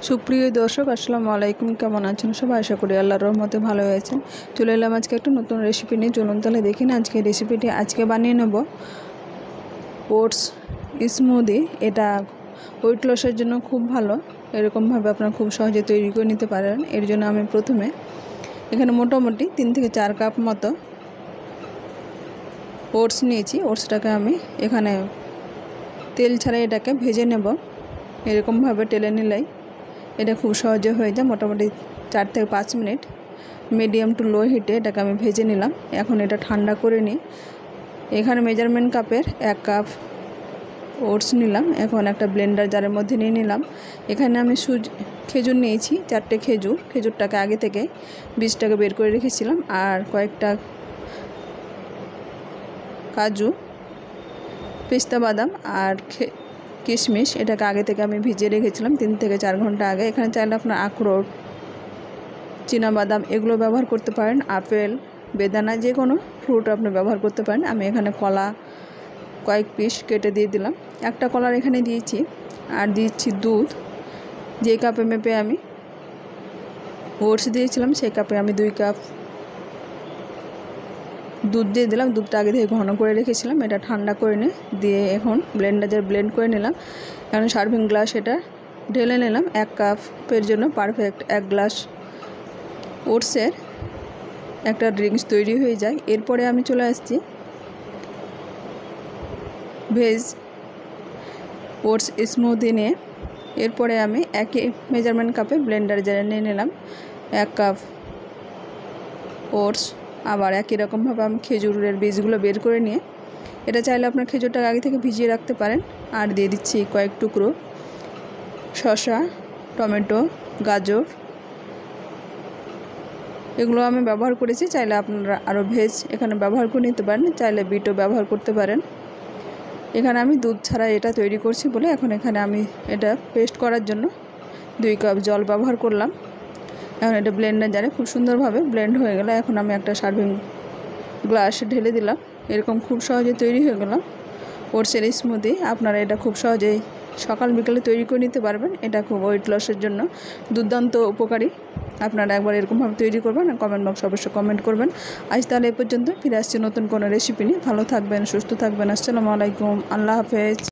সুপ্রিয় দর্শক আসসালামু আলাইকুম, কেমন আছেন সবাই? আশা করি আল্লাহর রহমতে ভালো আছেন। চলে এলাম আজকে একটা নতুন রেসিপি নিয়ে। চলুন তাহলে দেখি না আজকে রেসিপিটি। আজকে বানিয়ে নেব ওটস স্মুদি। এটা ওয়েট লসের জন্য খুব ভালো। এরকমভাবে আপনারা খুব সহজে তৈরি করে নিতে পারেন। এর জন্য আমি প্রথমে এখানে মোটামুটি 3 থেকে 4 কাপ মতো ওটস নিয়েছি। ওটসটাকে আমি এখানে তেল ছাড়া এটাকে ভেজে নেব। এরকমভাবে টেলে নিলেই এটা খুব সহজে হয়ে যায়। মোটামুটি 4 থেকে 5 মিনিট মিডিয়াম টু লো হিটে এটাকে আমি ভেজে নিলাম। এখন এটা ঠান্ডা করে নিই। এখানে মেজারমেন্ট কাপের 1 কাপ ওটস নিলাম। এখন একটা ব্লেন্ডার জারের মধ্যে নিয়ে নিলাম। এখানে আমি খেজুর নিয়েছি 4টে খেজুরটাকে আগে থেকে বীজটাকে বের করে রেখেছিলাম। আর কয়েকটা কাজু, পেস্তা বাদাম আর কিশমিশ, এটাকে আগে থেকে আমি ভিজিয়ে রেখেছিলাম 3 থেকে 4 ঘন্টা আগে। এখানে চাইলে আপনার আখরোট, বাদাম এগুলো ব্যবহার করতে পারেন। আপেল, বেদানা, যে কোনো ফ্রুট আপনি ব্যবহার করতে পারেন। আমি এখানে কলা কয়েক পিস কেটে দিয়ে দিলাম। একটা কলার এখানে দিয়েছি। আর দিচ্ছি দুধ। যে কাপে মেপে আমি ওটস দিয়েছিলাম সেই কাপে আমি 2 কাপ দুধ দিয়ে দিলাম। দুধটা আগে থেকে ঘন করে রেখেছিলাম। এটা ঠান্ডা করে দিয়ে এখন ব্লেন্ডারে ব্লেন্ড করে নিলাম। এখন সার্ভিং গ্লাস এটা ঢেলে নিলাম। 1 কাপের জন্য পারফেক্ট 1 গ্লাস ওটসের একটা ড্রিঙ্কস তৈরি হয়ে যায়। এরপরে আমি চলে আসছি ভেজ ওটস স্মুদি নিয়ে। এরপরে আমি একই মেজারমেন্ট কাপে ব্লেন্ডার জারে নিয়ে নিলাম 1 কাপ ওটস। আবার একই রকমভাবে আমি খেজুরের বীজগুলো বের করে নিয়ে, এটা চাইলে আপনার খেজুরটা আগে থেকে ভিজিয়ে রাখতে পারেন। আর দিয়ে দিচ্ছি কয়েক টুকরো শসা, টমেটো, গাজর, এগুলো আমি ব্যবহার করেছি। চাইলে আপনারা আরও ভেজ এখানে ব্যবহার করে নিতে পারেন, চাইলে বিটও ব্যবহার করতে পারেন। এখানে আমি দুধ ছাড়া এটা তৈরি করছি বলে এখন এখানে আমি এটা পেস্ট করার জন্য 2 কাপ জল ব্যবহার করলাম। এখন এটা ব্লেন্ডার জারে খুব সুন্দরভাবে ব্লেন্ড হয়ে গেল। এখন আমি একটা সার্ভিং গ্লাস ঢেলে দিলাম। এরকম খুব সহজে তৈরি হয়ে গেল ওটসের স্মুদি। আপনারা এটা খুব সহজেই সকাল বিকালে তৈরি করে নিতে পারবেন। এটা খুব ওয়েট লসের জন্য দুর্দান্ত উপকারী। আপনারা একবার এরকমভাবে তৈরি করবেন। কমেন্ট বক্সে অবশ্যই কমেন্ট করবেন। আজ তাহলে এ পর্যন্ত। ফিরে আসছি নতুন কোনো রেসিপি নিয়ে। ভালো থাকবেন, সুস্থ থাকবেন। আসসালামু আলাইকুম, আল্লাহ হাফেজ।